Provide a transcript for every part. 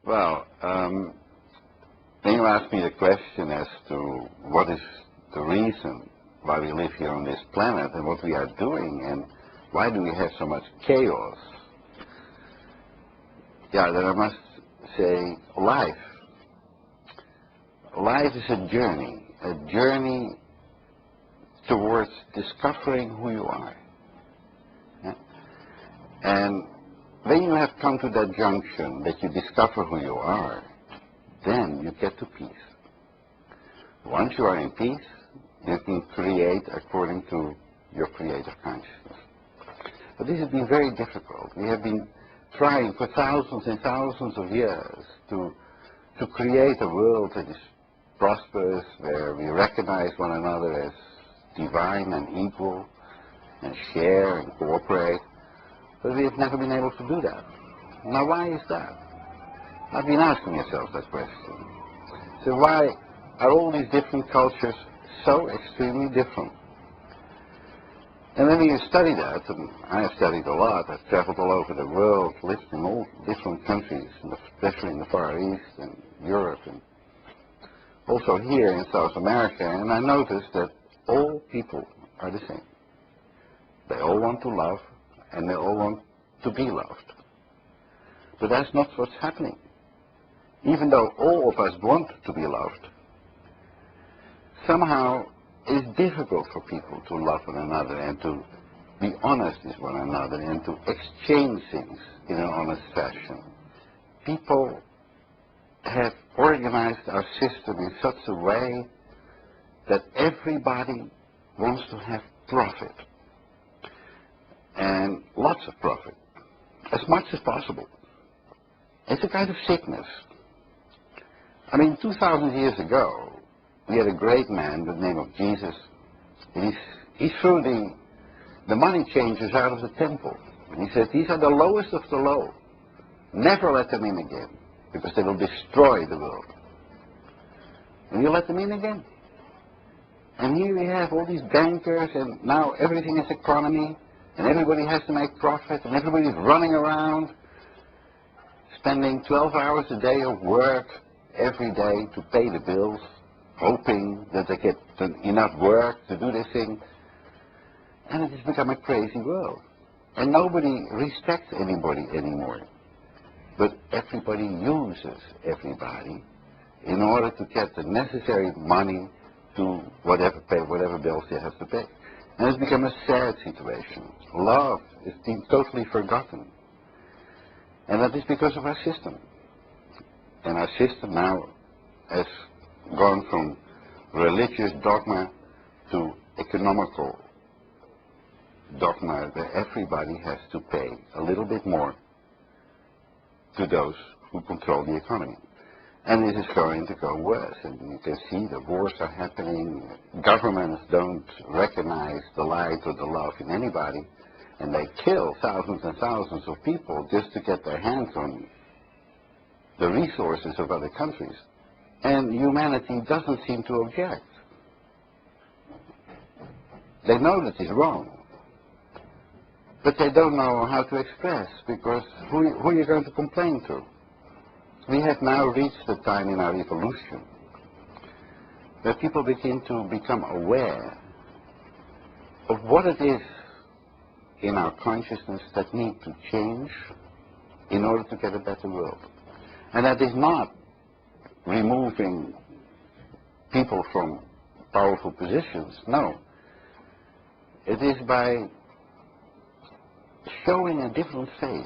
Well, when you ask me the question as to what is the reason why we live here on this planet and what we are doing and why do we have so much chaos, yeah, then I must say life. Life is a journey towards discovering who you are. Yeah? And when you have come to that junction that you discover who you are, then you get to peace. Once you are in peace, you can create according to your creative consciousness. But this has been very difficult. We have been trying for thousands and thousands of years to create a world that is prosperous, where we recognize one another as divine and equal, and share and cooperate. But we have never been able to do that. Now, why is that? I've been asking myself that question. So why are all these different cultures so extremely different? And then you study that, and I have studied a lot. I've traveled all over the world, lived in all different countries, especially in the Far East and Europe, and also here in South America, and I noticed that all people are the same. They all want to love, and they all want to be loved. But that's not what's happening. Even though all of us want to be loved, somehow it's difficult for people to love one another and to be honest with one another and to exchange things in an honest fashion. People have organized our system in such a way that everybody wants to have profit, and lots of profit, as much as possible. It's a kind of sickness. I mean, 2,000 years ago, we had a great man by the name of Jesus. He threw the money changers out of the temple. And he said, these are the lowest of the low. Never let them in again, because they will destroy the world. And you let them in again. And here we have all these bankers, and now everything is economy, and everybody has to make profit, and everybody's running around, spending 12 hours a day of work every day to pay the bills, hoping that they get enough work to do this thing. And it has become a crazy world. And nobody respects anybody anymore. But everybody uses everybody in order to get the necessary money to whatever bills they have to pay. And it's become a sad situation. Love is being totally forgotten. And that is because of our system. And our system now has gone from religious dogma to economical dogma, where everybody has to pay a little bit more to those who control the economy. And this is going to go worse. And you can see the wars are happening. Governments don't recognize the light or the love in anybody. And they kill thousands and thousands of people just to get their hands on the resources of other countries. And humanity doesn't seem to object. They know that it's wrong. But they don't know how to express, because who are you going to complain to? We have now reached the time in our evolution where people begin to become aware of what it is in our consciousness that need to change in order to get a better world. And that is not removing people from powerful positions, no. It is by showing a different face,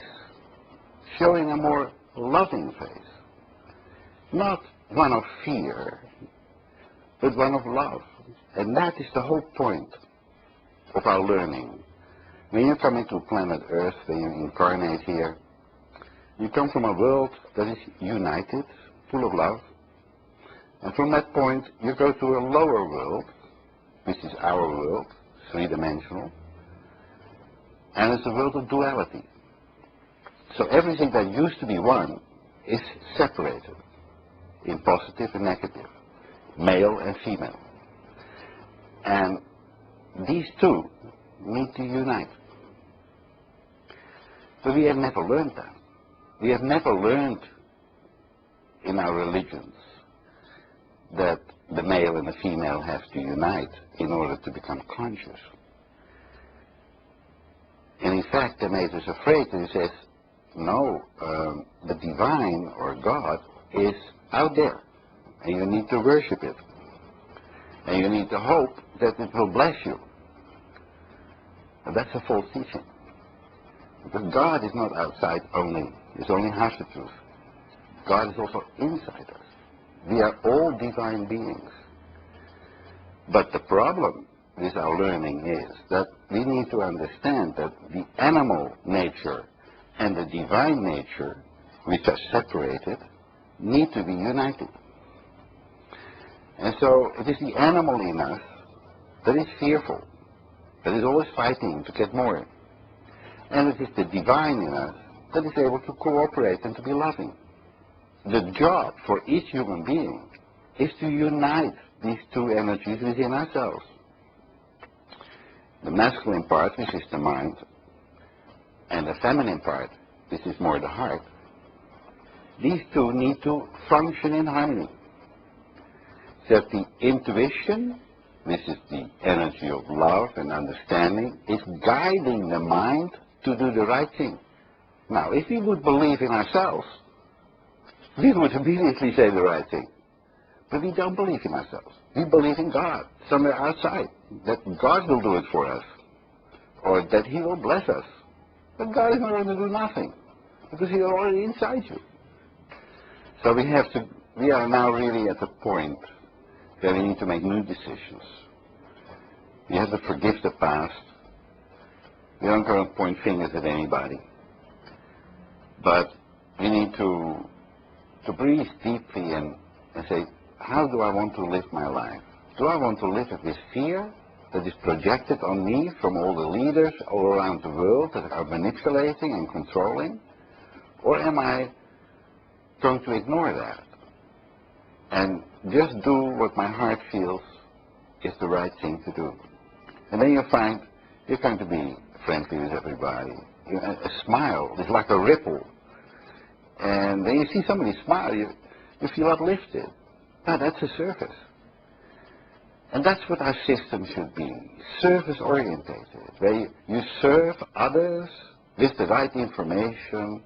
showing a more loving face. Not one of fear, but one of love. And that is the whole point of our learning. When you come into planet Earth, when you incarnate here, you come from a world that is united, full of love. And from that point, you go to a lower world, which is our world, three-dimensional. And it's a world of duality. So everything that used to be one is separated in positive and negative, male and female. And these two need to unite. But we have never learned that. We have never learned in our religions that the male and the female have to unite in order to become conscious. And in fact, they made us afraid, and he says, no, the divine or God is out there, and you need to worship it. And you need to hope that it will bless you. But that's a false teaching. Because God is not outside only. It's only half the truth. God is also inside us. We are all divine beings. But the problem with our learning is that we need to understand that the animal nature and the divine nature, which are separated, need to be united. And so it is the animal in us that is fearful, that is always fighting to get more. And it is the divine in us that is able to cooperate and to be loving. The job for each human being is to unite these two energies within ourselves. The masculine part, which is the mind, and the feminine part, which is more the heart, these two need to function in harmony. That the intuition, which is the energy of love and understanding, is guiding the mind to do the right thing. Now, if we would believe in ourselves, we would immediately say the right thing. But we don't believe in ourselves. We believe in God, somewhere outside, that God will do it for us, or that He will bless us. But God is not going to do nothing, because He is already inside you. So we are now really at the point where we need to make new decisions. We have to forgive the past. We don't going to point fingers at anybody. But we need to breathe deeply and say, how do I want to live my life? Do I want to live with fear that is projected on me from all the leaders all around the world that are manipulating and controlling? Or am I going to ignore that and just do what my heart feels is the right thing to do? And then you'll find you're going to be friendly with everybody. A smile is like a ripple. And then you see somebody smile, you feel uplifted. Now that's a service. And that's what our system should be, service-orientated, where you serve others with the right information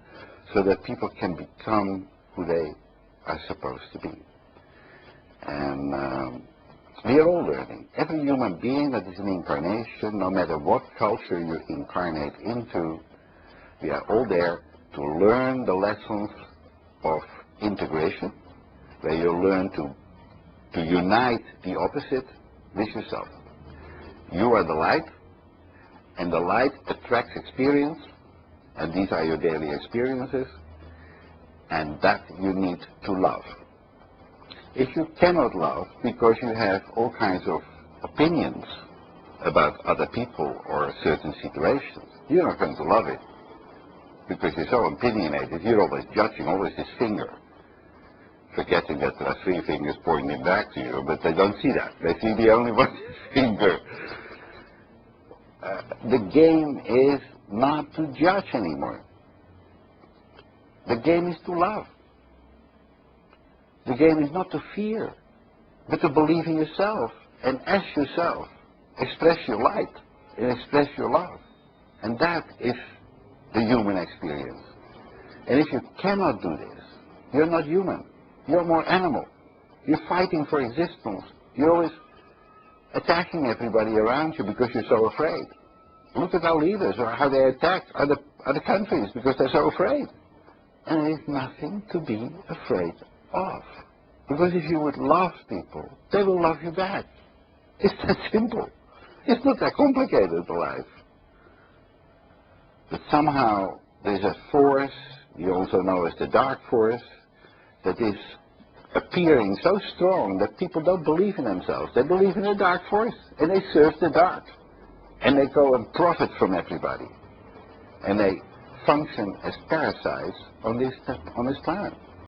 so that people can become who they are supposed to be. And we are all learning. Every human being that is an incarnation, no matter what culture you incarnate into, we are all there to learn the lessons of integration, where you learn to unite the opposite with yourself. You are the light, and the light attracts experience, and these are your daily experiences, and that you need to love. If you cannot love because you have all kinds of opinions about other people or certain situations, you're not going to love it. Because you're so opinionated, you're always judging, always this finger. Forgetting that there are three fingers pointing back to you, but they don't see that. They see the only one finger. The game is not to judge anymore. The game is to love. The game is not to fear, but to believe in yourself. And as yourself, express your light and express your love. And that is the human experience. And if you cannot do this, you're not human. You're more animal. You're fighting for existence. You're always attacking everybody around you because you're so afraid. Look at our leaders or how they attack other countries because they're so afraid. And there is nothing to be afraid of. Because if you would love people, they will love you back. It's that simple. It's not that complicated, life. But somehow there's a force, you also know as the dark force, that is appearing so strong that people don't believe in themselves. They believe in the dark force, and they serve the dark. And they go and profit from everybody. And they function as parasites on this planet.